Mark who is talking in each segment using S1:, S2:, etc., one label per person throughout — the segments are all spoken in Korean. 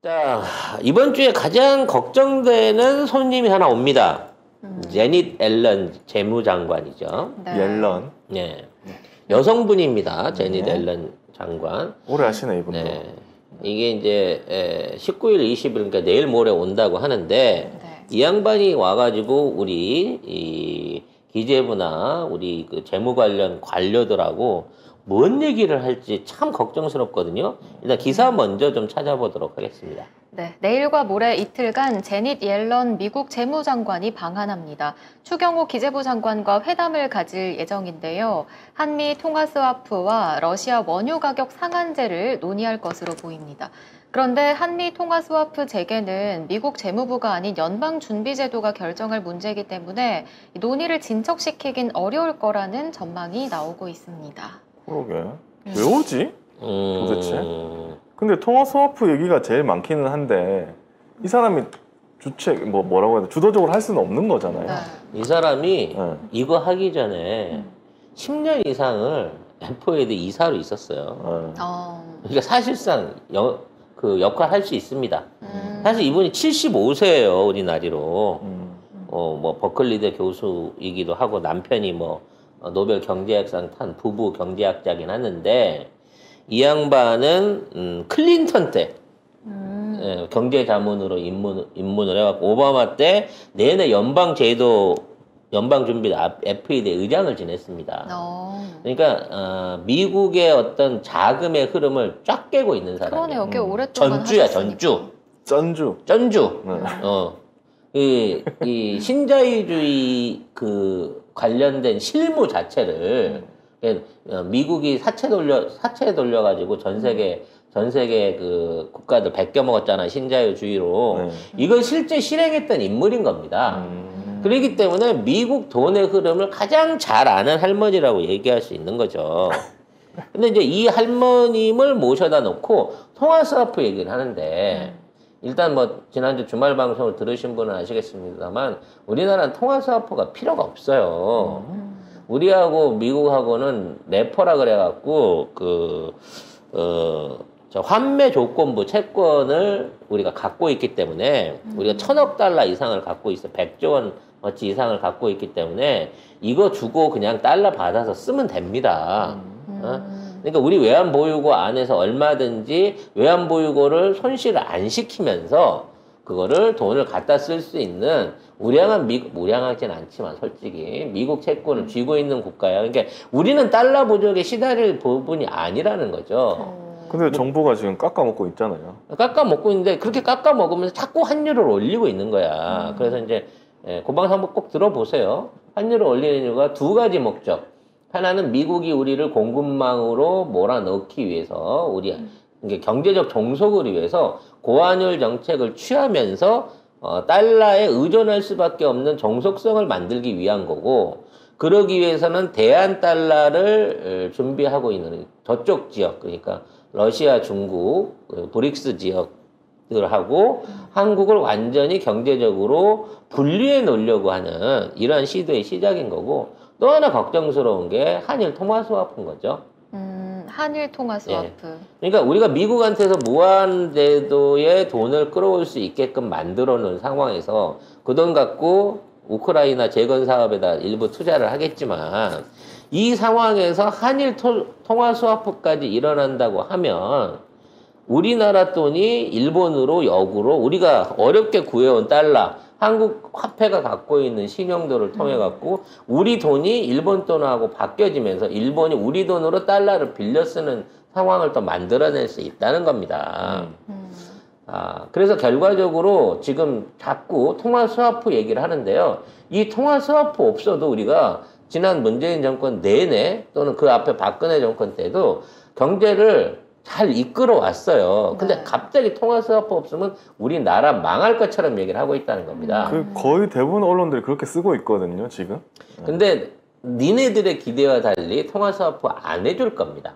S1: 자, 이번 주에 가장 걱정되는 손님이 하나 옵니다. 제닛 앨런 재무장관이죠.
S2: 네.
S3: 옐런.
S1: 네. 여성분입니다. 제닛 앨런 장관.
S3: 오래 하시네, 이분도.
S1: 네. 이게 이제 19일, 20일, 그러니까 내일 모레 온다고 하는데,
S2: 네.
S1: 이 양반이 와가지고 우리 이 기재부나 우리 그 재무 관련 관료들하고 뭔 얘기를 할지 참 걱정스럽거든요. 일단 기사 먼저 좀 찾아보도록 하겠습니다.
S2: 네, 내일과 모레 이틀간 제닛 옐런 미국 재무장관이 방한합니다. 추경호 기재부 장관과 회담을 가질 예정인데요. 한미 통화 스와프와 러시아 원유 가격 상한제를 논의할 것으로 보입니다. 그런데 한미 통화 스와프 재개는 미국 재무부가 아닌 연방준비제도가 결정할 문제이기 때문에 논의를 진척시키긴 어려울 거라는 전망이 나오고 있습니다.
S3: 그러게. 왜 오지? 도대체?
S1: 음...
S3: 근데 통화 스와프 얘기가 제일 많기는 한데 이 사람이 뭐라고 해야 돼? 주도적으로 할 수는 없는 거잖아요.
S2: 네.
S1: 이 사람이
S3: 네.
S1: 이거 하기 전에 10년 이상을 FOD 이사로 있었어요. 그러니까 사실상 그 역할 할 수 있습니다. 사실 이분이 75세예요, 우리 나이로. 뭐 버클리대 교수이기도 하고 남편이 뭐 노벨 경제학상 탄 부부 경제학자긴 하는데 이 양반은 클린턴 때 경제자문으로 입문을 해갖고 오바마 때 내내 연방준비 FED 의장을 지냈습니다. 그러니까 미국의 어떤 자금의 흐름을 쫙 깨고 있는 사람이에요.
S2: 그러네요. 꽤 오랫동안
S1: 전주야,
S2: 하셨으니까.
S1: 전주.
S3: 네.
S1: 이 신자유주의 그 관련된 실무 자체를 미국이 사채 돌려가지고 전 세계 그 국가들 베껴 먹었잖아, 신자유주의로.
S3: 네.
S1: 이걸 실제 실행했던 인물인 겁니다. 그렇기 때문에 미국 돈의 흐름을 가장 잘 아는 할머니라고 얘기할 수 있는 거죠. 근데 이제 이 할머님을 모셔다 놓고 통화 스와프 얘기를 하는데, 일단 뭐 지난주 주말 방송을 들으신 분은 아시겠습니다만 우리나라는 통화 스와프가 필요가 없어요. 우리하고 미국하고는 레퍼라 그래갖고 저 환매 조건부 채권을 우리가 갖고 있기 때문에 우리가 1,000억 달러 이상을 갖고 있어, 100조 원 어치 이상을 갖고 있기 때문에 이거 주고 그냥 달러 받아서 쓰면 됩니다. 그러니까 우리 외환보유고 안에서 얼마든지 외환보유고를 손실을 안 시키면서 그거를 돈을 갖다 쓸 수 있는 무량하진 않지만 솔직히 미국 채권을 쥐고 있는 국가야. 그러니까 우리는 달러 부족에 시달릴 부분이 아니라는 거죠.
S3: 근데 정부가 지금 깎아먹고 있잖아요.
S1: 깎아먹고 있는데 그렇게 깎아먹으면서 자꾸 환율을 올리고 있는 거야. 그래서 이제 고방사 한번 꼭 들어보세요. 환율을 올리는 이유가 두 가지 목적. 하나는 미국이 우리를 공급망으로 몰아넣기 위해서 이게 경제적 종속을 위해서 고환율 정책을 취하면서 달러에 의존할 수밖에 없는 종속성을 만들기 위한 거고, 그러기 위해서는 대한 달러를 준비하고 있는 저쪽 지역, 그러니까 러시아, 중국, 브릭스 지역들하고 한국을 완전히 경제적으로 분리해 놓으려고 하는 이러한 시도의 시작인 거고, 또 하나 걱정스러운 게 한일 통화 스와프인 거죠.
S2: 한일 통화 스와프.
S1: 그러니까 우리가 미국한테서 무한대도의 돈을 끌어올 수 있게끔 만들어 놓은 상황에서 그 돈 갖고 우크라이나 재건 사업에다 일부 투자를 하겠지만, 이 상황에서 한일 통화 스와프까지 일어난다고 하면 우리나라 돈이 일본으로 역으로 우리가 어렵게 구해온 달러, 한국 화폐가 갖고 있는 신용도를 통해 갖고 우리 돈이 일본 돈하고 바뀌어지면서 일본이 우리 돈으로 달러를 빌려 쓰는 상황을 또 만들어낼 수 있다는 겁니다. 그래서 결과적으로 지금 자꾸 통화 스와프 얘기를 하는데요. 이 통화 스와프 없어도 우리가 지난 문재인 정권 내내 또는 그 앞에 박근혜 정권 때도 경제를 잘 이끌어 왔어요. 근데 갑자기 통화 스와프 없으면 우리나라 망할 것처럼 얘기를 하고 있다는 겁니다.
S3: 거의 대부분 언론들이 그렇게 쓰고 있거든요, 지금.
S1: 근데 니네들의 기대와 달리 통화 스와프 안 해줄 겁니다.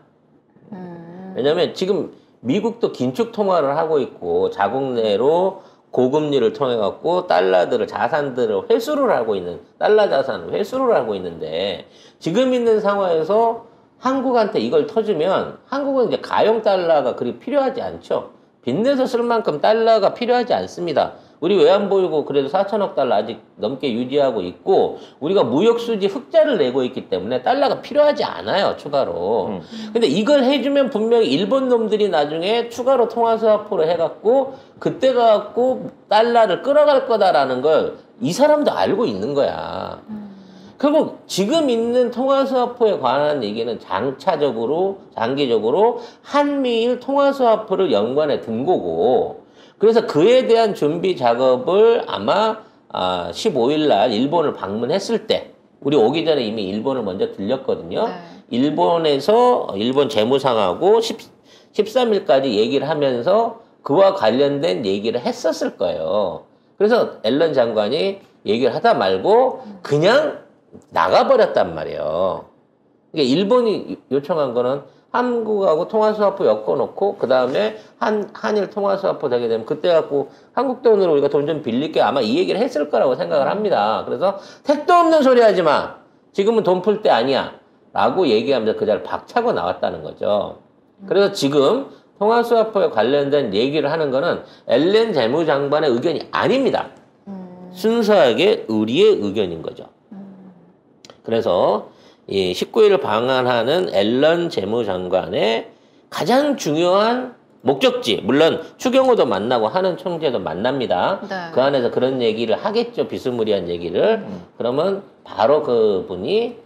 S1: 왜냐면 지금 미국도 긴축 통화를 하고 있고 자국 내로 고금리를 통해 갖고 자산들을 회수를 하고 있는, 달러 자산을 회수를 하고 있는데, 지금 있는 상황에서 한국한테 이걸 터주면 한국은 이제 가용 달러가 그리 필요하지 않죠. 빚내서 쓸 만큼 달러가 필요하지 않습니다. 우리 외환보유고 그래도 4천억 달러 아직 넘게 유지하고 있고 우리가 무역수지 흑자를 내고 있기 때문에 달러가 필요하지 않아요. 추가로. 근데 이걸 해주면 분명히 일본 놈들이 나중에 추가로 통화스와프로 해갖고 그때 가갖고 달러를 끌어갈 거다라는 걸 이 사람도 알고 있는 거야. 결국 지금 있는 통화스와프에 관한 얘기는 장기적으로 한미일 통화스와프를 연관해 둔 거고 그래서 그에 대한 준비 작업을 아마 15일 날 일본을 방문했을 때 우리 오기 전에 이미 일본을 먼저 들렸거든요.
S2: 네.
S1: 일본에서 일본 재무상하고 13일까지 얘기를 하면서 그와 관련된 얘기를 했었을 거예요. 그래서 앨런 장관이 얘기를 하다 말고 그냥 나가버렸단 말이에요. 그러니까 일본이 요청한 거는 한국하고 통화스와프 엮어놓고 그 다음에 한일 통화스와프 되게 되면 그때 갖고 한국 돈으로 우리가 돈 좀 빌릴게 아마 이 얘기를 했을 거라고 생각을 합니다. 그래서 택도 없는 소리 하지 마. 지금은 돈 풀 때 아니야. 라고 얘기하면서 그 자리를 박차고 나왔다는 거죠. 그래서 지금 통화스와프에 관련된 얘기를 하는 거는 앨런 재무장관의 의견이 아닙니다. 순수하게 우리의 의견인 거죠. 그래서 이 19일 방한하는 앨런 재무장관의 가장 중요한 목적지, 물론 추경호도 만나고 하는 총재도 만납니다.
S2: 네.
S1: 그 안에서 그런 얘기를 하겠죠. 비스무리한 얘기를. 그러면 바로 그분이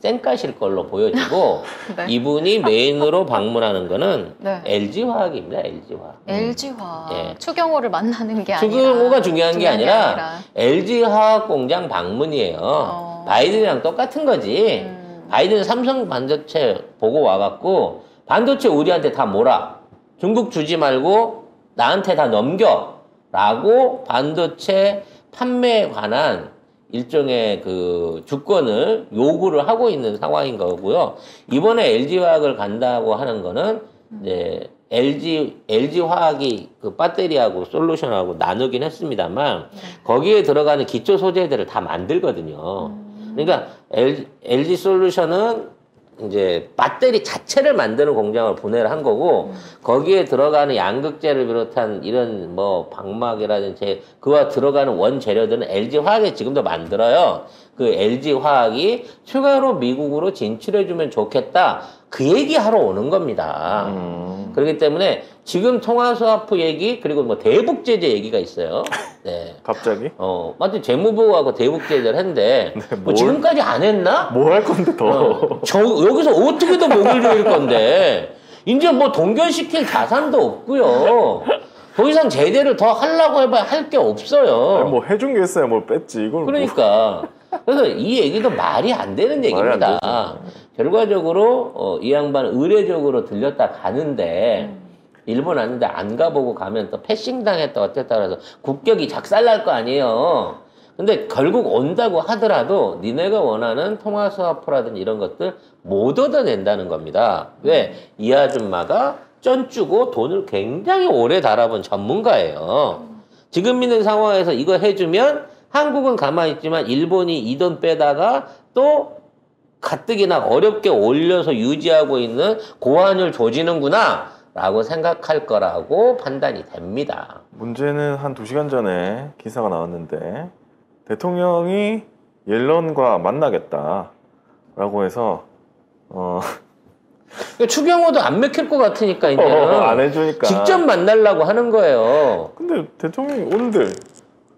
S1: 쌩까실 걸로 보여지고
S2: 네.
S1: 이분이 메인으로 방문하는 거는
S2: 네.
S1: LG화학입니다. LG화학.
S2: LG화학.
S1: 예.
S2: 추경호를 만나는 게 아니라.
S1: 추경호가 중요한 게 아니라 LG화학 공장 방문이에요. 바이든이랑 똑같은 거지. 바이든은 삼성 반도체 보고 와갖고 반도체 우리한테 다 몰아. 중국 주지 말고 나한테 다 넘겨. 라고 반도체 판매에 관한 일종의 그 주권을 요구를 하고 있는 상황인 거고요. 이번에 LG화학을 간다고 하는 거는 이제 LG화학이 그 배터리하고 솔루션하고 나누긴 했습니다만 거기에 들어가는 기초 소재들을 다 만들거든요. 그러니까 LG 솔루션은 이제 배터리 자체를 만드는 공장을 분해를 한 거고 거기에 들어가는 양극재를 비롯한 이런 뭐 방막이라든지 그와 들어가는 원재료들은 LG화학이 지금도 만들어요. 그 LG화학이 추가로 미국으로 진출해주면 좋겠다. 그 얘기하러 오는 겁니다. 그렇기 때문에 지금 통화스와프 얘기 그리고 뭐 대북제재 얘기가 있어요. 네.
S3: 갑자기?
S1: 맞지 재무부하고 대북제재를 했는데
S3: 네,
S1: 뭐 지금까지 안 했나?
S3: 뭘 할 건데 더?
S1: 여기서 어떻게 더 목을 조일 건데 이제 뭐 동결시킬 자산도 없고요. 더 이상 제대를 더 하려고 해봐야 할 게 없어요.
S3: 아니, 뭐 해준 게 있어야 뭘 뺐지 이걸.
S1: 그러니까 그래서 이 얘기도 말이 안 되는 얘기입니다. 결과적으로 이 양반은 의례적으로 들렸다 가는데 일본 왔는데 안 가보고 가면 또 패싱 당했다 어쨌다 그래서 국격이 작살날 거 아니에요. 근데 결국 온다고 하더라도 니네가 원하는 통화스와프라든지 이런 것들 못 얻어낸다는 겁니다. 왜? 이 아줌마가 쩐주고 돈을 굉장히 오래 달아본 전문가예요. 지금 있는 상황에서 이거 해주면 한국은 가만히 있지만 일본이 이 돈 빼다가 또 가뜩이나 어렵게 올려서 유지하고 있는 고환율 조지는구나 라고 생각할 거라고 판단이 됩니다.
S3: 문제는 한 2시간 전에 기사가 나왔는데 대통령이 옐런과 만나겠다라고 해서
S1: 추경호도 안 맥힐 것 같으니까 이제는
S3: 안 해주니까
S1: 직접 만나려고 하는 거예요.
S3: 근데 대통령이 온들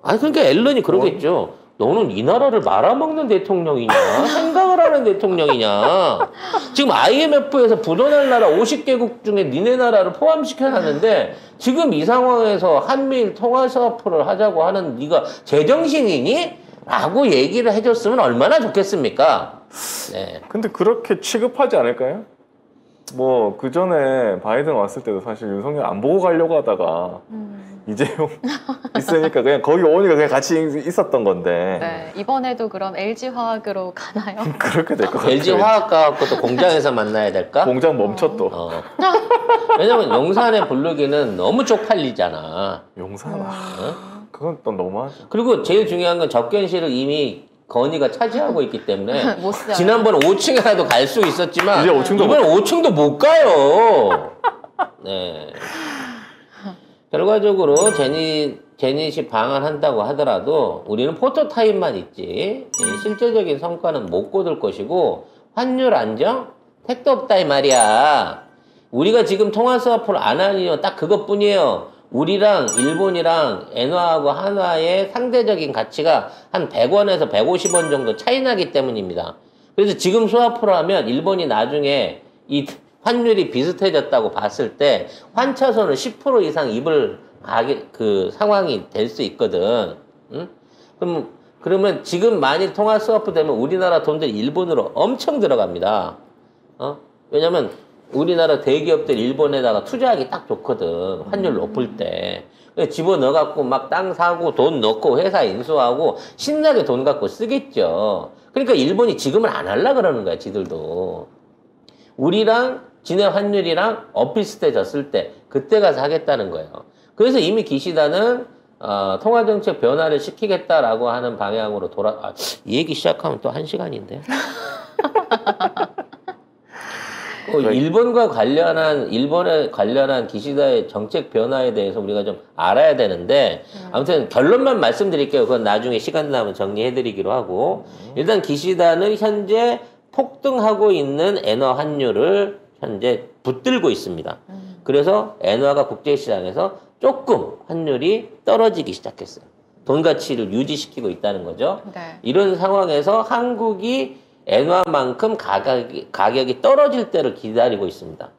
S1: 아니 그러니까 앨런이 그러겠죠. 너는 이 나라를 말아먹는 대통령이냐? 생각을 하는 대통령이냐? 지금 IMF에서 부도날 나라 50개국 중에 니네 나라를 포함시켜놨는데 지금 이 상황에서 한미일 통화스와프를 하자고 하는 네가 제정신이니? 라고 얘기를 해줬으면 얼마나 좋겠습니까? 네.
S3: 근데 그렇게 취급하지 않을까요? 뭐 그 전에 바이든 왔을 때도 사실 윤석열 안 보고 가려고 하다가 이재용 있으니까 그냥 거기 오니까 그냥 같이 있었던 건데.
S2: 네, 이번에도 그럼 LG화학으로 가나요?
S3: 그렇게 될 것 같아요.
S1: LG화학 가갖고 또 공장에서 만나야 될까?
S3: 공장 멈춰 또.
S1: 왜냐면 용산의 블루기는 너무 쪽팔리잖아.
S3: 용산 그건 또 너무하죠.
S1: 그리고 제일 중요한 건 접견실을 이미 건의가 차지하고 있기 때문에
S2: 못 써요.
S1: 지난번에 5층이라도 갈 수 있었지만
S3: 이제 5층도
S1: 이번에 5층도 못 가요. 네. 결과적으로 제닛이 방한한다고 하더라도 우리는 포토타입만 있지 실제적인 성과는 못 거둘 것이고 환율 안정? 택도 없다 이 말이야. 우리가 지금 통화스와프를 안 하는 이유는 딱 그것뿐이에요. 우리랑 일본이랑 엔화하고 한화의 상대적인 가치가 한 100원에서 150원 정도 차이 나기 때문입니다. 그래서 지금 스와프를 하면 일본이 나중에 이 환율이 비슷해졌다고 봤을 때 환차손을 10% 이상 입을 그 상황이 될 수 있거든. 응? 그러면 지금 만일 통화 스와프 되면 우리나라 돈들 일본으로 엄청 들어갑니다. 왜냐면 우리나라 대기업들 일본에다가 투자하기 딱 좋거든. 환율 높을 때. 집어넣어갖고 막 땅 사고 돈 넣고 회사 인수하고 신나게 돈 갖고 쓰겠죠. 그러니까 일본이 지금은 안 하려고 그러는 거야, 지들도. 우리랑 지네 환율이랑 비슷해졌을 때 그때 가서 하겠다는 거예요. 그래서 이미 기시다는 통화정책 변화를 시키겠다라고 하는 방향으로 이 얘기 시작하면 또 1시간인데. 일본에 관련한 기시다의 정책 변화에 대해서 우리가 좀 알아야 되는데, 아무튼 결론만 말씀드릴게요. 그건 나중에 시간 나면 정리해드리기로 하고, 일단 기시다는 현재 폭등하고 있는 엔화 환율을 현재 붙들고 있습니다. 그래서 엔화가 국제시장에서 조금 환율이 떨어지기 시작했어요. 돈 가치를 유지시키고 있다는 거죠.
S2: 네.
S1: 이런 상황에서 한국이 엔화만큼 가격이 떨어질 때를 기다리고 있습니다.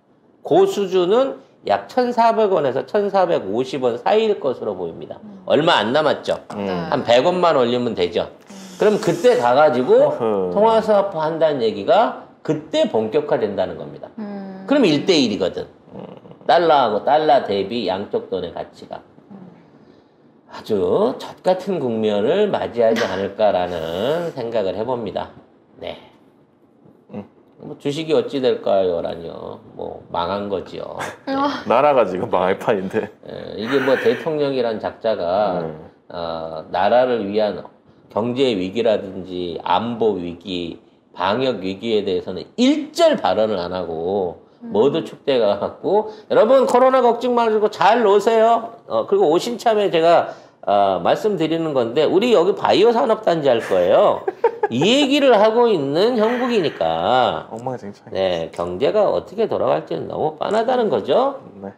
S1: 그 수준은 약 1,400원에서 1,450원 사이일 것으로 보입니다. 얼마 안 남았죠. 한 100원만 올리면 되죠. 그럼 그때 가가지고 통화스와프 한다는 얘기가 그때 본격화된다는 겁니다. 그럼 1대1이거든. 달러하고 달러 대비 양쪽 돈의 가치가. 아주 젖같은 국면을 맞이하지 않을까라는 생각을 해봅니다. 네. 뭐 주식이 어찌 될까요? 라니요. 뭐 망한 거지요. 네.
S3: 나라가 지금 망할 판인데.
S1: 이게 뭐 대통령이란 작자가 나라를 위한 경제 위기라든지 안보 위기, 방역 위기에 대해서는 일절 발언을 안 하고 모두 축대가 갖고 여러분 코로나 걱정 말고 잘 노세요. 그리고 오신 참에 제가 말씀드리는 건데 우리 여기 바이오 산업단지 할 거예요. 이 얘기를 하고 있는 형국이니까
S3: 엉망진창.
S1: 네, 경제가 어떻게 돌아갈지는 너무 뻔하다는 거죠.
S3: 네.